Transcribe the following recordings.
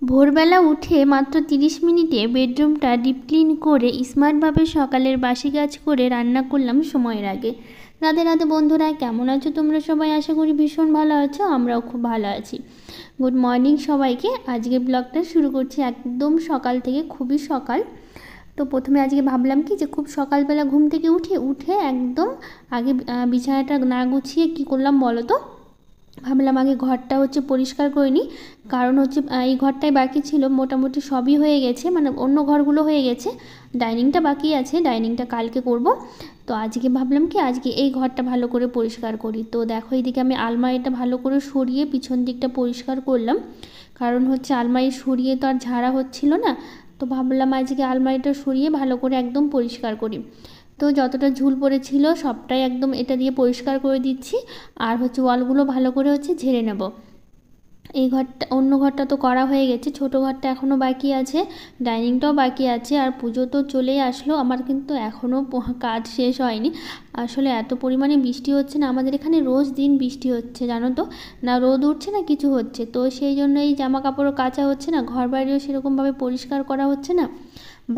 ভোরবেলা উঠে মাত্র 30 মিনিটে বেডরুমটা ডিপ ক্লিন করে স্মার্টভাবে সকালের বাসি কাজ করে রান্না করলাম সময়ের আগে। রাধে রাধে বন্ধুরা, কেমন আছো তোমরা সবাই? আশা করি ভীষণ ভালো আছো, আমরাও খুব ভালো আছি। গুড মর্নিং সবাইকে। আজকে ব্লগটা শুরু করছি একদম সকাল থেকে, খুবই সকাল। তো প্রথমে আজকে ভাবলাম কি যে খুব সকালবেলা ঘুম থেকে উঠে একদম আগে বিছানাটা না গুছিয়ে কী করলাম বলো তো, ভাবলাম আগে ঘরটা পরিষ্কার করে নিই। কারণ এই ঘরটাই বাকি ছিল, মোটামুটি সবই হয়ে গেছে, মানে অন্য ঘরগুলো হয়ে গেছে, ডাইনিংটা বাকি আছে, ডাইনিংটা কালকে করব। তো আজকে ভাবলাম কি আজকে এই ঘরটা ভালো করে পরিষ্কার করি। তো দেখো এইদিকে আমি আলমারিটা ভালো করে সরিয়ে পিছন দিকটা পরিষ্কার করলাম, কারণ আলমারি সরিয়ে তো আর ঝাড়া হচ্ছিল না। তো ভাবলাম আজকে আলমারিটা সরিয়ে ভালো করে একদম পরিষ্কার করি। তো যতটা ঝুল পড়েছিল সবটাই একদম এটা দিয়ে পরিষ্কার করে দিচ্ছি। আর ওয়ালগুলো ভালো করে ঝেড়ে নেব। এই ঘরটা, অন্য ঘরটা তো করা হয়ে গেছে, ছোটো ঘরটা এখনও বাকি আছে, ডাইনিংটাও বাকি আছে। আর পুজো তো চলেই আসলো, আমার কিন্তু এখনও কাজ শেষ হয়নি। আসলে এত পরিমাণে বৃষ্টি হচ্ছে না আমাদের এখানে, রোজ দিন বৃষ্টি হচ্ছে জানো তো, না রোদ উঠছে না কিছু হচ্ছে। তো সেই জন্য এই জামা কাপড়ও কাচা হচ্ছে না, ঘর বাইরেও সেরকমভাবে পরিষ্কার করা হচ্ছে না।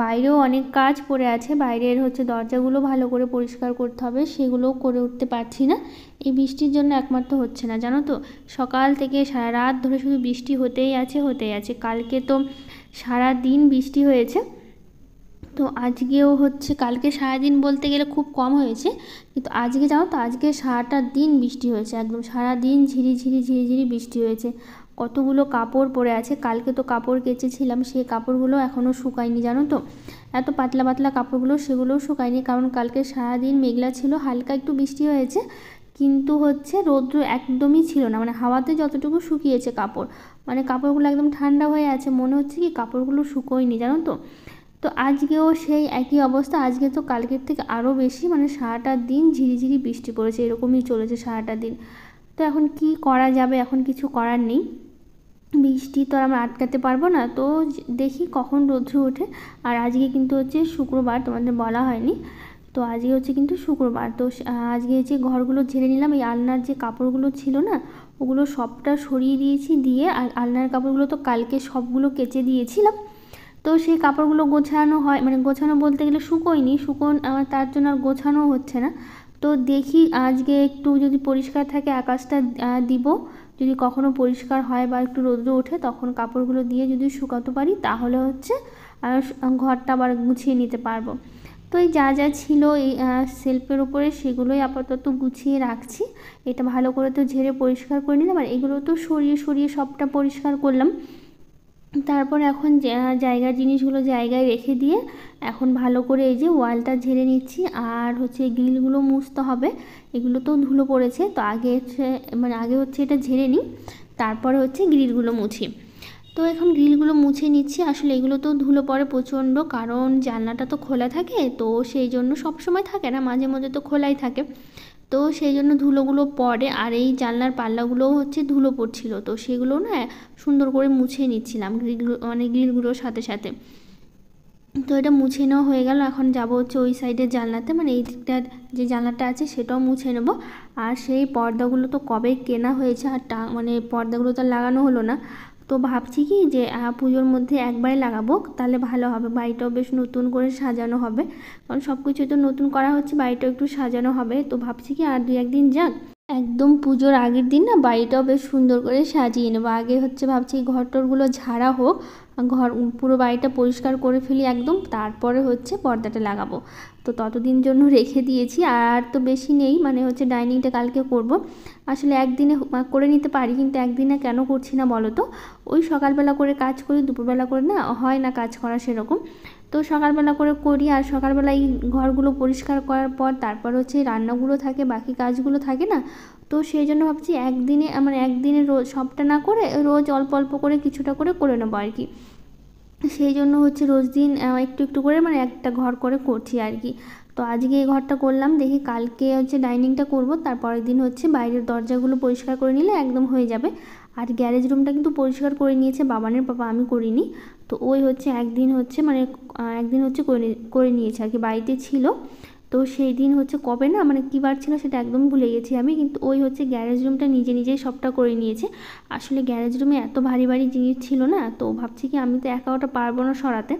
বাইরেও অনেক কাজ পড়ে আছে, বাইরের দরজাগুলো ভালো করে পরিষ্কার করতে হবে, সেগুলোও করে উঠতে পারছি না। এই বৃষ্টির জন্য একমাত্র হচ্ছে না জানো তো, সকাল থেকে সারা রাত ধরে শুধু বৃষ্টি হতেই আছে। কালকে তো সারা দিন বৃষ্টি হয়েছে। তো আজকেও কালকে সারাদিন বলতে গেলে খুব কম হয়েছে, কিন্তু আজকে জানো তো, আজকে সারাটা দিন বৃষ্টি হয়েছে, একদম সারা দিন ঝিরিঝিরি বৃষ্টি হয়েছে। কতগুলো কাপড় পরে আছে, কালকে তো কাপড় কেচেছিলাম, সেই কাপড়গুলো এখনও শুকায়নি জানো তো, এত পাতলা পাতলা কাপড়গুলো, সেগুলোও শুকায়নি। কারণ কালকে সারাদিন মেঘলা ছিল, হালকা একটু বৃষ্টি হয়েছে, কিন্তু রৌদ্র একদমই ছিল না, মানে হাওয়াতে যতটুকু শুকিয়েছে কাপড়, মানে কাপড়গুলো একদম ঠান্ডা হয়ে আছে, মনে হচ্ছে কি কাপড়গুলো শুকোয়নি জানো তো। তো আজকেও সেই একই অবস্থা, আজকে তো কালকের থেকে আরও বেশি, মানে সারাটা দিন ঝিরিঝিরি বৃষ্টি পড়েছে, এরকমই চলেছে সারাটা দিন। তো এখন কি করা যাবে, এখন কিছু করার নেই, বৃষ্টি তো আর আমরা আটকাতে পারবো না। তো দেখি কখন রৌদ্র ওঠে। আর আজকে কিন্তু শুক্রবার, তোমাদের বলা হয়নি, তো আজকে কিন্তু শুক্রবার। তো আজকে ঘরগুলো ঝেড়ে নিলাম, এই আলনার যে কাপড়গুলো ছিল না ওগুলো সবটা সরিয়ে দিয়েছি, দিয়ে আর আলনার কাপড়গুলো তো কালকে সবগুলো কেচে দিয়েছিলাম। তো সেই কাপড়গুলো গোছানো হয়, মানে গোছানো বলতে গেলে শুকোয়নি, আমার তার জন্য আর গোছানো হচ্ছে না। তো দেখি আজকে একটু যদি পরিষ্কার থাকে আকাশটা দিব, যদি কখনো পরিষ্কার হয় বা একটু রোদ্র ওঠে তখন কাপড়গুলো দিয়ে যদি শুকাতে পারি, তাহলে আর ঘরটা আবার গুছিয়ে নিতে পারবো। তো এই যা যা ছিল এই সেলফের উপরে, সেগুলোই আপাতত গুছিয়ে রাখছি। এটা ভালো করে তো ঝেড়ে পরিষ্কার করে নিলাম, আর এগুলো তো সরিয়ে সবটা পরিষ্কার করলাম। তারপর এখন জায়গার জিনিসগুলো জায়গায় রেখে দিয়ে এখন ভালো করে এই যে ওয়ালটা ঝেড়ে নিচ্ছি। আর গ্রিলগুলো মুছতে হবে, এগুলো তো ধুলো পড়েছে, তো আগে আগে এটা ঝেড়ে নিই, তারপরে গ্রিলগুলো মুছি। তো এখন গ্রিলগুলো মুছে নিচ্ছি। আসলে এগুলো তো ধুলো পড়ে প্রচণ্ড, কারণ জানলাটা তো খোলা থাকে, তো সেই জন্য সব সময় থাকে না, মাঝে মধ্যে তো খোলাই থাকে, তো সেই জন্য ধুলোগুলো পড়ে। আর এই জানলার পাল্লাগুলোও ধুলো পড়ছিল, তো সেগুলো না সুন্দর করে মুছে নিচ্ছিলাম গ্রিলগুলোর সাথে সাথে। তো এটা মুছে নেওয়া হয়ে গেল, এখন যাব ওই সাইডের জানলাতে, মানে এই দিকটার যে জানলাটা আছে সেটাও মুছে নেব। আর সেই পর্দাগুলো তো কবে কেনা হয়েছে, আর পর্দাগুলো তো লাগানো হলো না। তো ভাবছি কি যে পুজোর মধ্যে একবারে লাগাবো, তাহলে ভালো হবে, বাড়িটাও বেশ নতুন করে সাজানো হবে, কারণ সব কিছুই তো নতুন করা হচ্ছে, বাড়িটাও একটু সাজানো হবে। তো ভাবছি কি আর 2-1 দিন যাক, একদম পুজোর আগের দিন না বাড়িটাও বেশ সুন্দর করে সাজিয়ে নেবো। আগে ভাবছি ঘরটরগুলো ঝাড়া হোক, ঘর পুরো বাড়িটা পরিষ্কার করে ফেলি একদম, তারপরে পর্দাটা লাগাবো। তো ততদিন জন্য রেখে দিয়েছি, আর তো বেশি নেই, মানে ডাইনিংটা কালকে করব। আসলে একদিনে করে নিতে পারি, কিন্তু একদিনে কেন করছি না বলো তো, ওই সকালবেলা করে কাজ করি, দুপুরবেলা করে না হয় না কাজ করা সেরকম। তো সকালবেলা করে করি, আর সকালবেলা এই ঘরগুলো পরিষ্কার করার পর তারপর রান্নাগুলো থাকে, বাকি কাজগুলো থাকে না। তো সেই জন্য ভাবছি একদিনে রোজ সবটা না করে রোজ অল্প অল্প করে কিছুটা করে নেবো আর কি। সেই জন্য রোজ দিন একটু একটু করে একটা ঘর করে করছি আর কি। তো আজকে এই ঘরটা করলাম, দেখি কালকে ডাইনিংটা করব, তারপরের দিন বাইরের দরজাগুলো পরিষ্কার করে নিলে একদম হয়ে যাবে। আর গ্যারেজ রুমটা কিন্তু পরিষ্কার করে নিয়েছে বাবানের পাপা, আমি করিনি। তো ওই একদিন একদিন করে নিয়েছে আর কি, বাড়িতে ছিল। তো তো সেই দিন হচ্ছে কবে না মানে কী বার ছিল সেটা একদম ভুলে গেছি আমি, কিন্তু ওই হচ্ছে গ্যারেজ রুমটা নিজে নিজেই সবটা করে নিয়েছে। আসলে গ্যারেজ রুমে এত ভারী ভারী জিনিস ছিল না, তো ভাবছি কি আমি তো একা ওটা পারবো না সরাতে।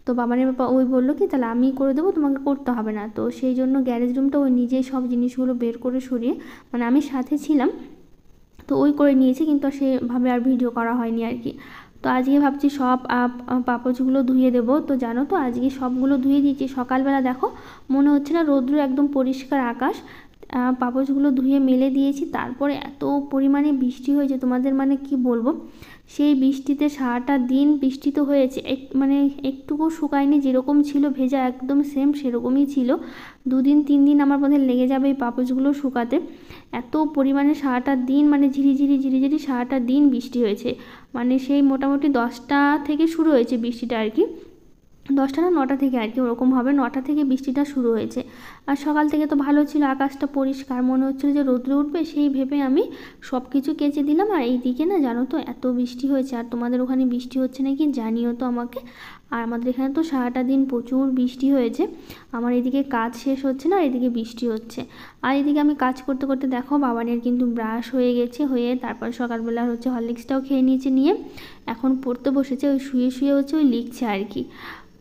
তো বাবানের বাবা ওই বললো কি তাহলে আমি করে দেবো, তোমাকে করতে হবে না। তো সেই জন্য গ্যারেজ রুমটা ওই নিজেই সব জিনিসগুলো বের করে সরিয়ে, মানে আমি সাথে ছিলাম তো ওই করে নিয়েছে, কিন্তু সেভাবে আর ভিডিও করা হয়নি আর কি। তো আজকে ভাবছি সব পাপোশগুলো ধুয়ে দেবো। তো জানো তো আজকে সবগুলো ধুয়ে দিয়েছি সকালবেলা, দেখো মনে হচ্ছে না রৌদ্র, একদম পরিষ্কার আকাশ। পাপোশগুলো ধুয়ে মেলে দিয়েছি, তারপরে এত পরিমাণে বৃষ্টি হয়েছে তোমাদের মানে কি বলবো। সেই বৃষ্টিতে সারাটা দিন বৃষ্টি তো হয়েছে, মানে একটুকু শুকায়নি, যেরকম ছিল ভেজা একদম সেম সেরকমই ছিল। 2-3 দিন আমার মধ্যে লেগে যাবে এই পাপোশগুলো শুকাতে। এত পরিমাণে সারাটা দিন মানে ঝিরিঝিরি ঝিরিঝিরি সারাটা দিন বৃষ্টি হয়েছে। মানে সেই মোটামুটি 10টা থেকে শুরু হয়েছে বৃষ্টিটা আর কি, 10টা না 9টা থেকে আর কি ওরকম হবে, 9টা থেকে বৃষ্টিটা শুরু হয়েছে। আর সকাল থেকে তো ভালো ছিল, আকাশটা পরিষ্কার, মনে হচ্ছিল যে রৌদ্র উঠবে, সেই ভেবে আমি সব কিছু কেচে দিলাম। আর এইদিকে না জানো তো এত বৃষ্টি হয়েছে, আর তোমাদের ওখানে বৃষ্টি হচ্ছে নাকি জানিও তো আমাকে। আর আমাদের এখানে তো সারাটা দিন প্রচুর বৃষ্টি হয়েছে। আমার এদিকে কাজ শেষ হচ্ছে না, এদিকে বৃষ্টি হচ্ছে। আর এদিকে আমি কাজ করতে করতে দেখো বাবানের কিন্তু ব্রাশ হয়ে গেছে, হয়ে তারপর সকালবেলা হচ্ছে হরলিক্সটাও খেয়ে নিয়েছে, নিয়ে এখন পড়তে বসেছে, ওই শুয়ে শুয়ে হচ্ছে ওই লিখছে আর কি।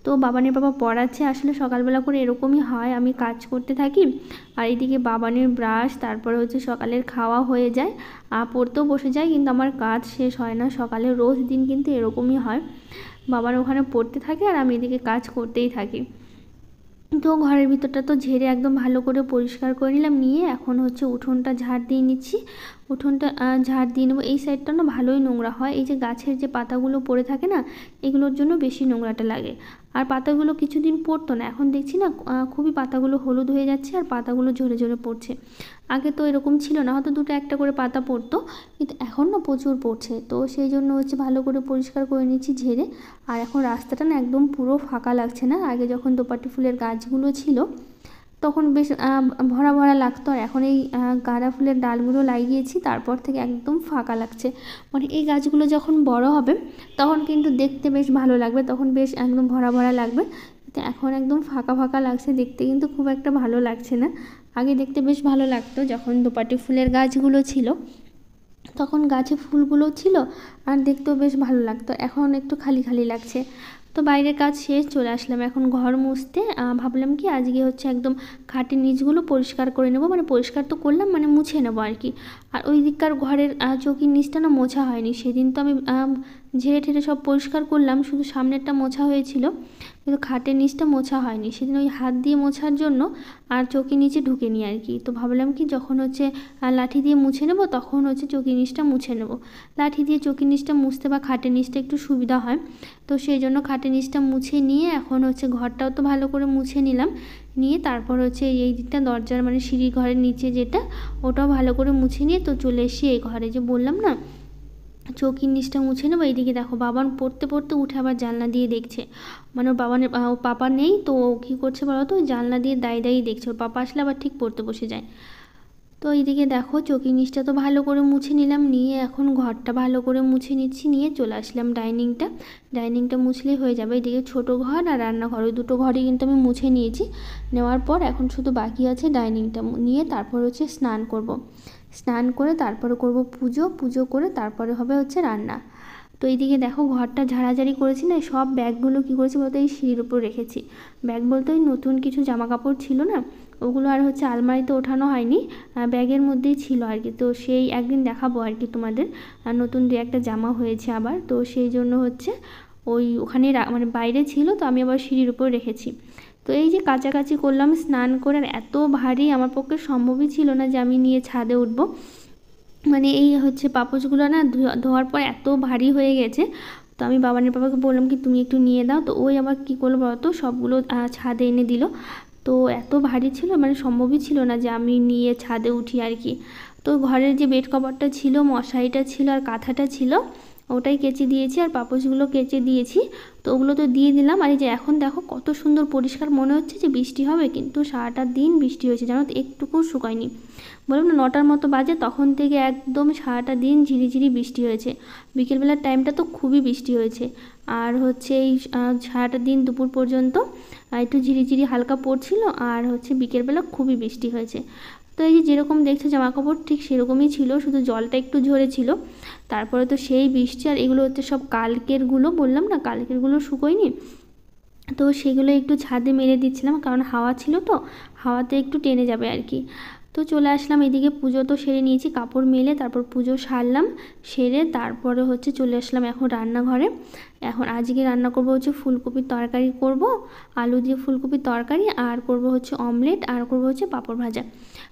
তো বাবানের বাবা পড়াচ্ছে, আসলে সকালবেলা করে এরকমই হয়, আমি কাজ করতে থাকি আর এইদিকে বাবানের ব্রাশ, তারপরে হচ্ছে সকালের খাওয়া হয়ে যায় আর পড়তেও বসে যায়, কিন্তু আমার কাজ শেষ হয় না সকালে। রোজ দিন কিন্তু এরকমই হয়, বাবার ওখানে পড়তে থাকে আর আমি এদিকে কাজ করতেই থাকি। তো ঘরের ভিতরটা তো ঝেড়ে একদম ভালো করে পরিষ্কার করে নিলাম, নিয়ে এখন হচ্ছে উঠোনটা ঝাড় দিয়ে নিচ্ছি। উঠোনটা ঝাড় দিয়ে নেবো। এই সাইডটা না ভালোই নোংরা হয়, এই যে গাছের যে পাতাগুলো পড়ে থাকে না, এগুলোর জন্য বেশি নোংরাটা লাগে। আর পাতাগুলো কিছুদিন পড়তো না, এখন দেখছি না খুবই পাতাগুলো হলুদ হয়ে যাচ্ছে আর পাতাগুলো ঝরে ঝরে পড়ছে। আগে তো এরকম ছিল না, হয়তো 2টা 1টা করে পাতা পড়তো, কিন্তু এখন না প্রচুর পড়ছে। তো সেই জন্য হচ্ছে ভালো করে পরিষ্কার করে নিচ্ছি ঝেড়ে। আর এখন রাস্তাটা না একদম পুরো ফাঁকা লাগছে না, আগে যখন দোপাটি ফুলের গাছগুলো ছিল তখন বেশ ভরা ভরা লাগতো, আর এখন এই গাঁদা ফুলের ডালগুলো লাগিয়েছি তারপর থেকে একদম ফাঁকা লাগছে। মানে এই গাছগুলো যখন বড় হবে তখন কিন্তু দেখতে বেশ ভালো লাগবে, তখন বেশ একদম ভরা ভরা লাগবে। তো এখন একদম ফাঁকা ফাঁকা লাগছে, দেখতে কিন্তু খুব একটা ভালো লাগছে না। আগে দেখতে বেশ ভালো লাগতো যখন দোপাটি ফুলের গাছগুলো ছিল, তখন গাছে ফুলগুলো ছিল আর দেখতেও বেশ ভালো লাগতো। এখন একটু খালি খালি লাগছে। তো বাইরের কাজ শেষ, চলে আসলাম এখন ঘর মুছতে। ভাবলাম কি আজকে হচ্ছে একদম খাটের নিচগুলো পরিষ্কার করে নেব, মানে পরিষ্কার তো করলাম মানে মুছে নেবো আর কি। আর ওই দিককার ঘরের চৌকির নিচটা না মোছা হয়নি, সেদিন তো আমি ঝেড়ে ঠেড়ে সব পরিষ্কার করলাম, শুধু সামনেরটা মোছা হয়েছিল, কিন্তু খাটের নিচটা মোছা হয়নি। সেদিন ওই হাত দিয়ে মোছার জন্য আর চৌকির নিচে ঢুকে নিই আর কি। তো ভাবলাম কি যখন হচ্ছে লাঠি দিয়ে মুছে নেব তখন হচ্ছে চৌকির নিচটা মুছে নেব। লাঠি দিয়ে চৌকির নিচটা মুছতে বা খাটের নিচটা একটু সুবিধা হয়, তো সেই জন্য খাটের নিচটা মুছে নিয়ে এখন হচ্ছে ঘরটাও তো ভালো করে মুছে নিলাম, নিয়ে তারপর হচ্ছে এই দিকটা দরজার মানে সিঁড়ি ঘরের নিচে যেটা, ওটাও ভালো করে মুছে নিয়ে তো চলে এসেছি এই ঘরে, যে বললাম না চৌকির নিচটা মুছে নেবো। এইদিকে দেখো বাবান পড়তে পড়তে উঠে আবার জানলা দিয়ে দেখছে, মানে ওর বাবানের ও পাপা নেই তো ও কী করছে বলো তো, জানলা দিয়ে দাঁড়িয়ে দাঁড়িয়ে দেখছে, ওর পাপা আসলে আবার ঠিক পড়তে বসে যায়। তো এইদিকে দেখো চৌকির নিচটা তো ভালো করে মুছে নিলাম, নিয়ে এখন ঘরটা ভালো করে মুছে নিচ্ছি, নিয়ে চলে আসলাম ডাইনিংটা মুছলেই হয়ে যাবে। এইদিকে ছোটো ঘর আর রান্নাঘর, ওই 2টো ঘরই কিন্তু আমি মুছে নিয়েছি। নেওয়ার পর এখন শুধু বাকি আছে ডাইনিংটা নিয়ে, তারপর হচ্ছে স্নান করব। স্নান করে তারপরে করব পুজো করে তারপরে হবে হচ্ছে রান্না। তো এইদিকে দেখো ঘরটা ঝাড়াঝাড়ি করেছি না, সব ব্যাগগুলো কী করেছি বলতে এই সিঁড়ির উপর রেখেছি। ব্যাগ বলতে ওই নতুন কিছু জামা কাপড় ছিল না, ওগুলো আর হচ্ছে আলমারিতে ওঠানো হয়নি, ব্যাগের মধ্যেই ছিল আর কি। তো সেই একদিন দেখাবো আর কি তোমাদের, নতুন 2-1টা জামা হয়েছে আবার, তো সেই জন্য হচ্ছে ওই ওখানে মানে বাইরে ছিল, তো আমি আবার সিঁড়ির উপর রেখেছি। তো এই যে কাছাকাছি করলাম স্নান করে, আর এত ভারী আমার পক্ষে সম্ভবই ছিল না যে আমি নিয়ে ছাদে উঠবো। মানে এই হচ্ছে পাপোশগুলো না ধোয়ার পর এত ভারী হয়ে গেছে, তো আমি বাবানের বাবাকে বললাম কি তুমি একটু নিয়ে দাও, তো ওই আবার কী করলো বলতো সবগুলো ছাদে এনে দিল। তো এত ভারী ছিল মানে সম্ভবই ছিল না যে আমি নিয়ে ছাদে উঠি আর কি। তো ঘরের যে বেড কভারটা ছিল, মশারিটা ছিল আর কাঁথাটা ছিল, ওটাই কেচে দিয়েছি, আর পাপোশগুলো কেচে দিয়েছি। তো ওগুলো তো দিয়ে দিলাম। আর এই যে এখন দেখো কত সুন্দর পরিষ্কার, মনে হচ্ছে যে বৃষ্টি হবে, কিন্তু সারাটা দিন বৃষ্টি হয়েছে জানো তো, একটুকু শুকায়নি। বললাম না 9টার মতো বাজে, তখন থেকে একদম সারাটা দিন ঝিরিঝিরি বৃষ্টি হয়েছে। বিকেলবেলার টাইমটা তো খুবই বৃষ্টি হয়েছে। আর হচ্ছে এই সারাটা দিন দুপুর পর্যন্ত একটু ঝিরিঝিরি হালকা পড়ছিল, আর হচ্ছে বিকেলবেলা খুবই বৃষ্টি হয়েছে। তো এই যে যেরকম দেখছো জামাকাপড় ঠিক সেরকমই ছিল, শুধু জলটা একটু ঝরেছিল। তারপরে তো সেই বৃষ্টি, আর এগুলো হচ্ছে সব কালকেরগুলো, বললাম না কালকেরগুলো শুকোয়নি, তো সেগুলো একটু ছাদে মেলে দিচ্ছিলাম, কারণ হাওয়া ছিল তো, হাওয়াতে একটু টেনে যাবে আর কি। তো চলে আসলাম এদিকে, পুজো তো সেরে নিয়েছি, কাপড় মেলে তারপর পুজো সারলাম, সেরে তারপরে হচ্ছে চলে আসলাম এখন রান্নাঘরে। এখন আজকে রান্না করব হচ্ছে ফুলকপির তরকারি করব, আলু দিয়ে ফুলকপির তরকারি, আর করব হচ্ছে অমলেট, আর করব হচ্ছে পাঁপড় ভাজা।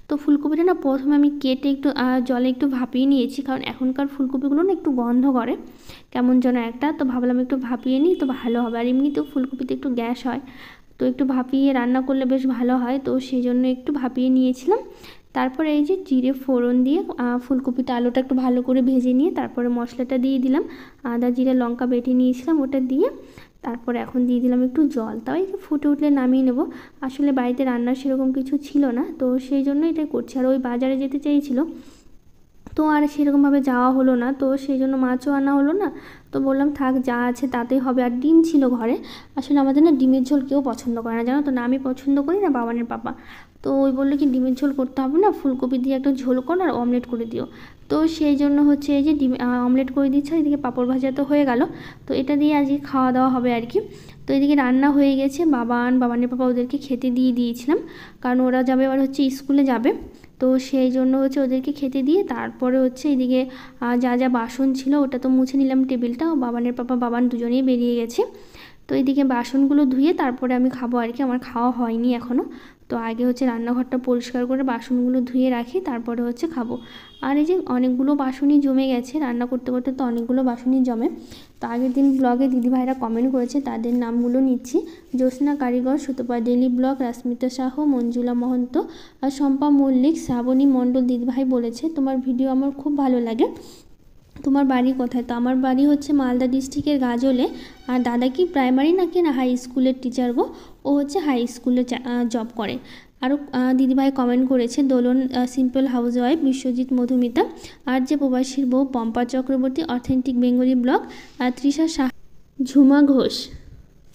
তো ফুলকপিটা না প্রথমে আমি কেটে একটু জলে একটু ভাপিয়ে নিয়েছি, কারণ এখনকার ফুলকপিগুলো না একটু গন্ধ করে কেমন যেন একটা, তো ভাবলাম একটু ভাপিয়ে নিই তো ভালো হবে। আর এমনিতেও ফুলকপিতে একটু গ্যাস হয়, তো একটু ভাপিয়ে রান্না করলে বেশ ভালো হয়, তো সেই জন্য একটু ভাপিয়ে নিয়েছিলাম। তারপরে এই যে জিরে ফোড়ন দিয়ে ফুলকপিটা আলুটা একটু ভালো করে ভেজে নিয়ে তারপরে মশলাটা দিয়ে দিলাম, আদা জিরে লঙ্কা বেটে নিয়েছিলাম ওটা দিয়ে, তারপরে এখন দিয়ে দিলাম একটু জল, তাও একটু ফুটে উঠলে নামিয়ে নেব। আসলে বাড়িতে রান্নার সেরকম কিছু ছিল না, তো সেই জন্য এটাই করছি। আর ওই বাজারে যেতে চেয়েছিল, তো আর সেরকমভাবে যাওয়া হলো না, তো সেই জন্য মাছও আনা হলো না। তো বললাম থাক, যা আছে তাতেই হবে। আর ডিম ছিল ঘরে, আসলে আমাদের না ডিমের ঝোল কেউ পছন্দ করে না জানো তো, না আমি পছন্দ করি না বাবানের পাপা। তো ওই বললো কি ডিমের ঝোল করতে হবে না, ফুলকপি দিয়ে একটা ঝোল করো আর অমলেট করে দিও। তো সেই জন্য হচ্ছে এই যে ডিম অমলেট করে দিচ্ছে, আর এদিকে পাঁপড় ভাজা তো হয়ে গেল। তো এটা দিয়ে আজকে খাওয়া দাওয়া হবে আর কি। তো এদিকে রান্না হয়ে গেছে, বাবানের পাপা ওদেরকে খেতে দিয়ে দিয়েছিলাম, কারণ ওরা যাবে এবার হচ্ছে স্কুলে যাবে। তো সেই জন্য হচ্ছে ওদেরকে খেতে দিয়ে তারপরে হচ্ছে এদিকে যা যা বাসন ছিল ওটা তো মুছে নিলাম টেবিলটা, বাবানের পাপা বাবান দুজনেই বেরিয়ে গেছে। তো এদিকে বাসনগুলো ধুয়ে তারপরে আমি খাবো আর কি, আমার খাওয়া হয়নি এখনও। তো আগে হচ্ছে রান্নাঘরটা পরিষ্কার করে বাসনগুলো ধুয়ে রাখি, তারপরে হচ্ছে খাবো। আর এই যে অনেকগুলো বাসনই জমে গেছে, রান্না করতে করতে তো অনেকগুলো বাসনই জমে। তো আগের দিন ব্লগে দিদিভাইরা কমেন্ট করেছে, তাদের নামগুলো নিচ্ছি: জ্যোৎস্না কারিগর, সুতপা ডেলি ব্লগ, রাস্মিতা সাহ, মঞ্জুলা মহন্ত, আর শম্পা মল্লিক, শ্রাবণী মণ্ডল দিদিভাই বলেছে তোমার ভিডিও আমার খুব ভালো লাগে, তোমার বাড়ি কোথায়? তো আমার বাড়ি হচ্ছে মালদা ডিস্ট্রিক্টের গাজলে। আর দাদা কি প্রাইমারি নাকি না হাই স্কুলের টিচার গো, ও হচ্ছে হাই স্কুলে জব করে। আরও দিদিভাই কমেন্ট করেছে: Dolon simple housewife, Biswajit Madhumita, আর যে প্রবাসীর বউ Pampa Chakraborty, authentic Bengali blog, আর তৃষা শাহ, ঝুমা ঘোষ।